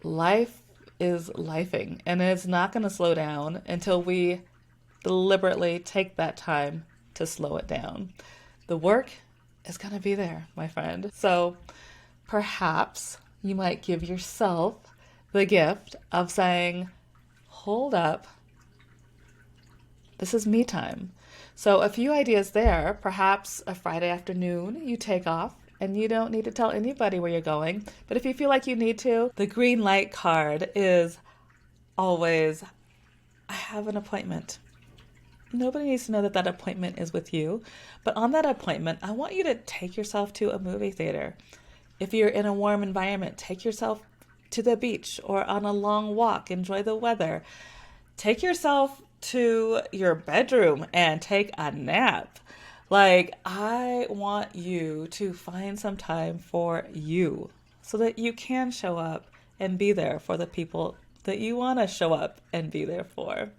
life is lifing and it's not going to slow down until we deliberately take that time to slow it down. The work is going to be there, my friend. So perhaps you might give yourself the gift of saying, hold up, this is me time. So, a few ideas there. Perhaps a Friday afternoon you take off and you don't need to tell anybody where you're going. But if you feel like you need to, the green light card is always, I have an appointment. Nobody needs to know that that appointment is with you. But on that appointment, I want you to take yourself to a movie theater. If you're in a warm environment, take yourself to the beach or on a long walk, enjoy the weather. Take yourself to your bedroom and take a nap. Like, I want you to find some time for you so that you can show up and be there for the people that you want to show up and be there for.